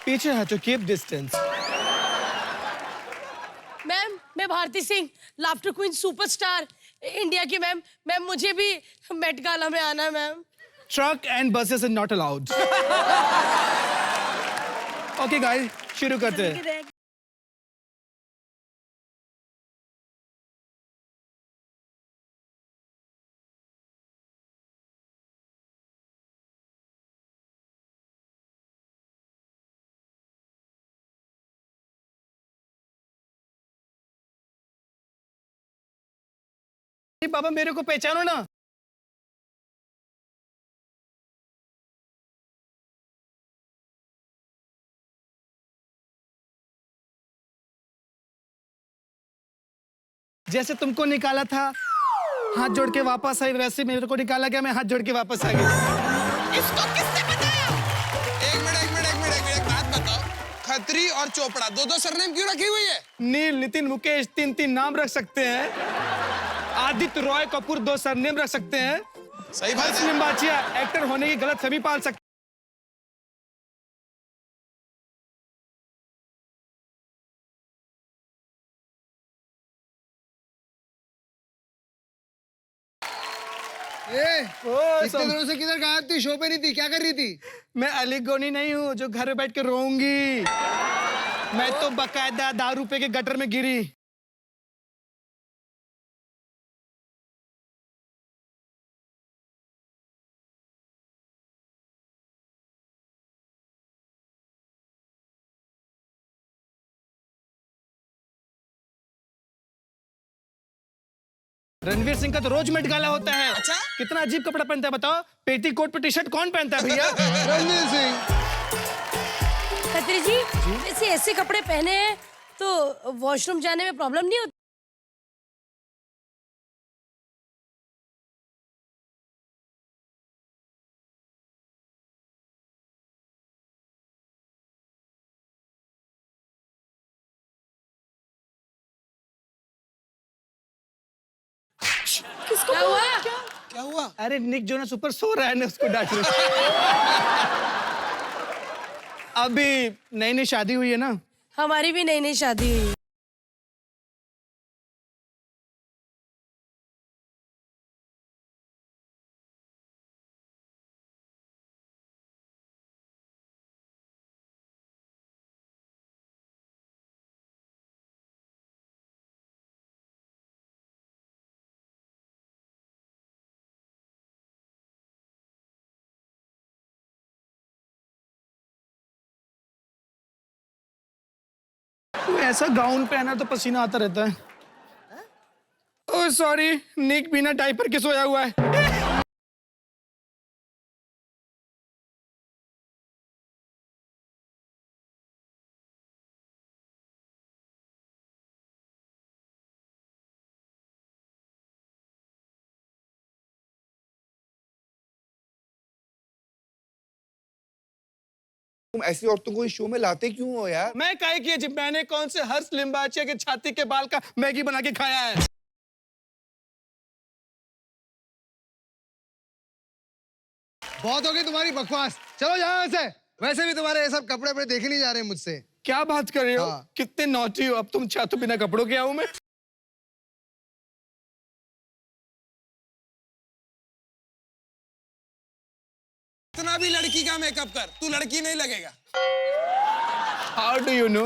पीछे हटो, keep distance. Ma'am, मैं Bharti Singh, laughter queen superstar India की मैम। मैम, मुझे भी मेट गाला में आना है ma'am. Truck and buses are not allowed. Okay guys, शुरू करते हैं। बाबा मेरे को पहचानो ना। जैसे तुमको निकाला था, हाथ जोड़ के वापस आई, वैसे मेरे को निकाला गया, मैं हाथ जोड़ के वापस आ गई। इसको किसने बताया? एक मिनट, एक बात बताओ। खत्री और चोपड़ा दो सरनेम क्यों रखी हुई है? नील, नितिन, मुकेश, तीन नाम रख सकते हैं। आदित्य रॉय कपूर 2 सरनेम रख सकते हैं। सही बात हर्ष है। लिम्बाचिया एक्टर होने की गलत फहमी पाल सकते। इतने दिनों से किधर गायब थी? शो पे नहीं थी, क्या कर रही थी? मैं अली गोनी नहीं हूँ जो घर में बैठ के रोऊंगी। मैं तो बकायदा दारू पे के गटर में गिरी। रणवीर सिंह का तो रोज मेट गाला होता है। अच्छा? कितना अजीब कपड़ा पहनता है बताओ। पेटीकोट पे टी-शर्ट कौन पहनता है भैया? रणवीर सिंह। खत्री जी, जैसे ऐसे कपड़े पहने हैं तो वॉशरूम जाने में प्रॉब्लम नहीं होती? किसको क्या हुआ? क्या हुआ? अरे निक जोनस ऊपर सो रहा है ना, उसको डांट रही। अभी नई नई शादी हुई है ना। हमारी भी नई नई शादी हुई है। तू ऐसा गाउन पहना तो पसीना आता रहता है। ओह सॉरी, निक बिना डायपर के सोया हुआ है। तुम ऐसी औरतों को इस शो में लाते क्यों हो यार? मैं काहे किए जी, मैंने कौन से हर्ष लिम्बाचिया के छाती के बाल का मैगी बना के खाया है? बहुत हो गई तुम्हारी बकवास, चलो यहाँ से। वैसे भी तुम्हारे ये सब कपड़े पे देखे नहीं जा रहे मुझसे। क्या बात कर रहे हो? हाँ। कितने नॉटी हो। अब तुम चाहते बिना कपड़ों के आऊं मैं? इतना भी लड़की का मेकअप कर, तू लड़की नहीं लगेगा। How do you know?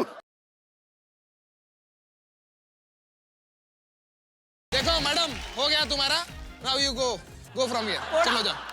देखो मैडम, हो गया तुम्हारा। Now you go from here. चलो जाओ।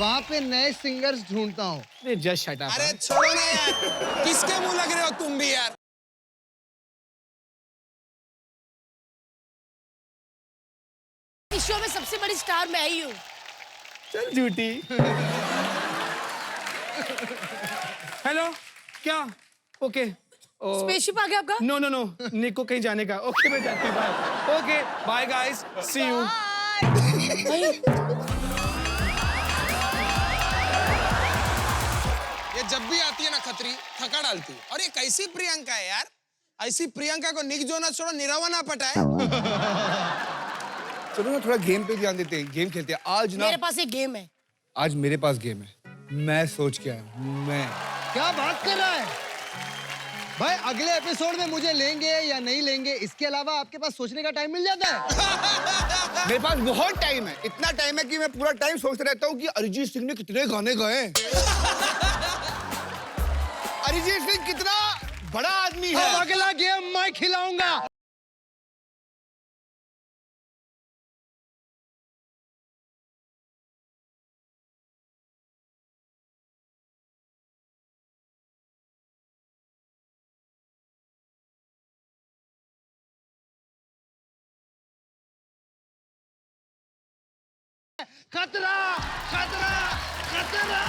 वहां पे नए सिंगर्स ढूंढता हूँ। अरे जस्ट शट अप। अरे छोड़ो ना यार, किसके मुंह लग रहे हो तुम भी यार। इस शो में सबसे बड़ी स्टार मैं ही हूँ। चल झूठी। हेलो, क्या? ओके। स्पेसशिप आ गया आपका? नो नो नो, निक को कहीं जाने का। ओके मैं जाती हूँ, bye. Okay bye guys, see you. ये जब भी आती है ना खतरी, थका डालती है। और ये कैसी प्रियंका है यार, ऐसी प्रियंका को निक जोनस छोड़ो निरावा ना पटाए। चलो ना थोड़ा गेम पे ध्यान देते हैं, गेम खेलते हैं आज ना। मेरे पास एक गेम है। आज मेरे पास गेम है, मैं सोच के आया हूं। मैं क्या बात कर रहा है भाई? अगले एपिसोड में मुझे लेंगे या नहीं लेंगे, इसके अलावा आपके पास सोचने का टाइम मिल जाता है? मेरे पास बहुत टाइम है, इतना टाइम है कि मैं पूरा टाइम सोचते रहता हूँ कि अरिजीत सिंह ने कितने गाने गाए। अरिजीत सिंह कितना बड़ा आदमी है। अब अगला गेम मैं खिलाऊंगा। खतरा खतरा खतरा।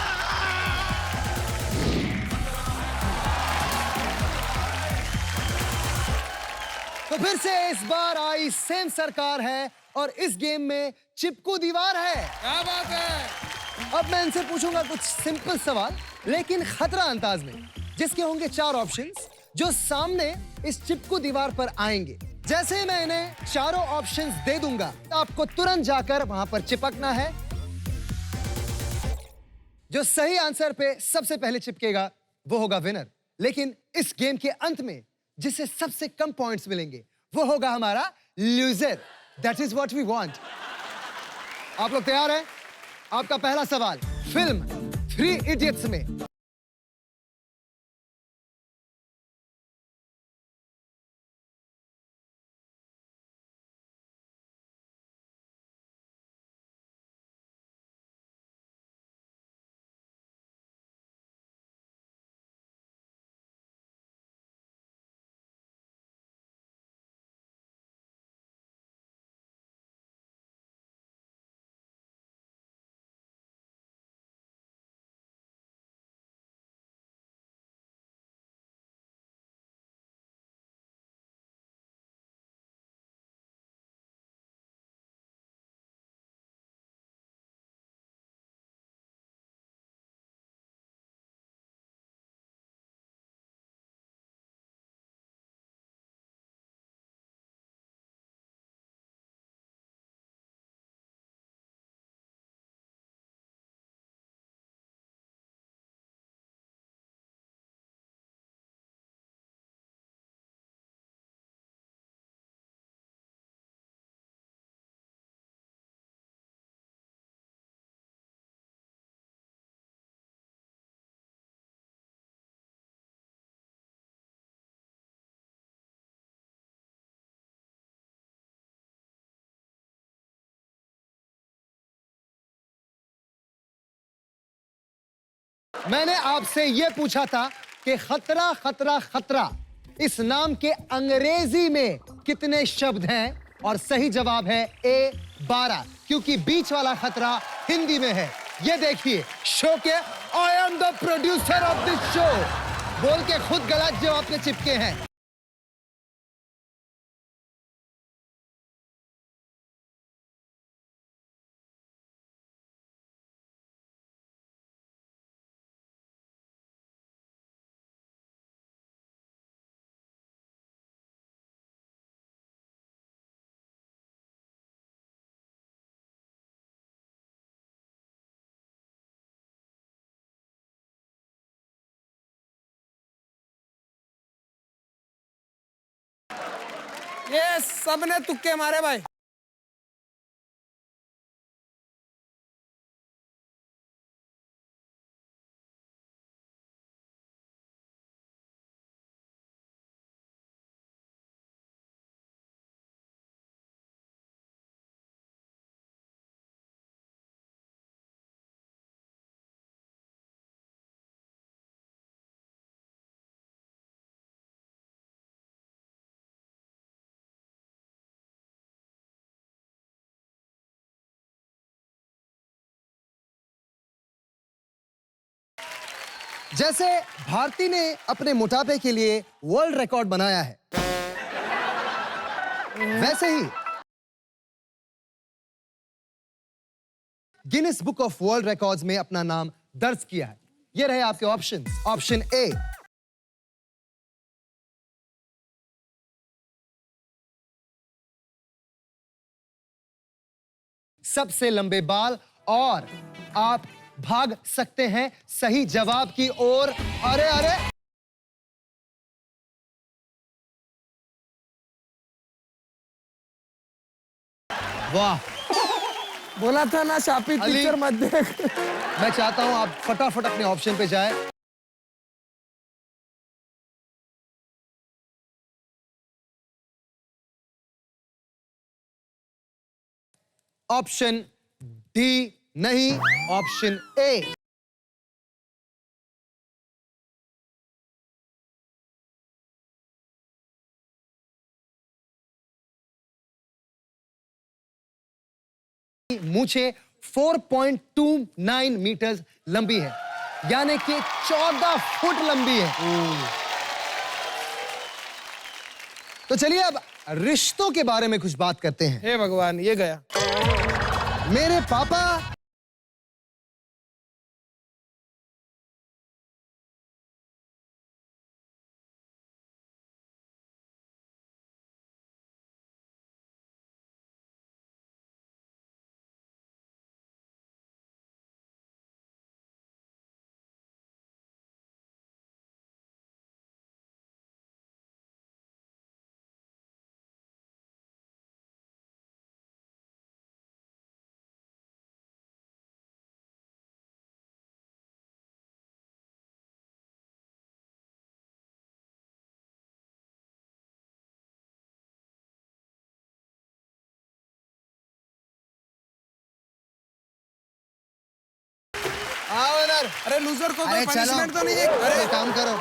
तो फिर से इस बार आई सेम सरकार है और इस गेम में चिपकू दीवार है। क्या बात है? अब मैं इनसे पूछूंगा कुछ सिंपल सवाल, लेकिन खतरा अंदाज में, जिसके होंगे 4 ऑप्शंस जो सामने इस चिपकू दीवार पर आएंगे। जैसे ही मैं इन्हें चारों ऑप्शंस दे दूंगा, आपको तुरंत जाकर वहां पर चिपकना है। जो सही आंसर पे सबसे पहले चिपकेगा वो होगा विनर। लेकिन इस गेम के अंत में जिसे सबसे कम पॉइंट्स मिलेंगे वो होगा हमारा loser. That is what we want. आप लोग तैयार हैं? आपका पहला सवाल फिल्म 3 इडियट्स में मैंने आपसे यह पूछा था कि खतरा खतरा खतरा इस नाम के अंग्रेजी में कितने शब्द हैं, और सही जवाब है ए 12, क्योंकि बीच वाला खतरा हिंदी में है। ये देखिए शो के I am the producer of this show बोल के खुद गलत जवाब पे चिपके हैं। ये सबने तुक्के मारे भाई। जैसे भारती ने अपने मोटापे के लिए वर्ल्ड रिकॉर्ड बनाया है, वैसे ही Guinness book of world records में अपना नाम दर्ज किया है। ये रहे आपके ऑप्शन। ऑप्शन ए, सबसे लंबे बाल, और आप भाग सकते हैं सही जवाब की ओर। अरे अरे, वाह, बोला था ना शापित अली। पिक्चर मत देख। मैं चाहता हूं आप फटाफट अपने ऑप्शन पे जाए। ऑप्शन डी नहीं, ऑप्शन ए। मूछे 4.29 मीटर लंबी है, यानी कि 14 फुट लंबी है। तो चलिए अब रिश्तों के बारे में कुछ बात करते हैं। हे भगवान, ये गया। मेरे पापा आओ इधर। अरे लूजर को अरे कोई चलो, पनिशमेंट तो नहीं है? अरे काम करो।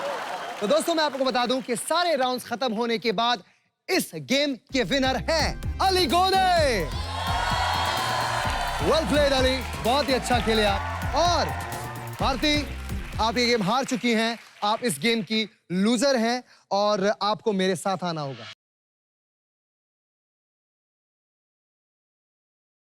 तो दोस्तों मैं आपको बता दूं कि सारे राउंड्स खत्म होने के बाद इस गेम के विनर हैं अली गोदे। वेल प्लेड अली, बहुत ही अच्छा खेले आप। और भारती, आप ये गेम हार चुकी हैं, आप इस गेम की लूजर हैं और आपको मेरे साथ आना होगा।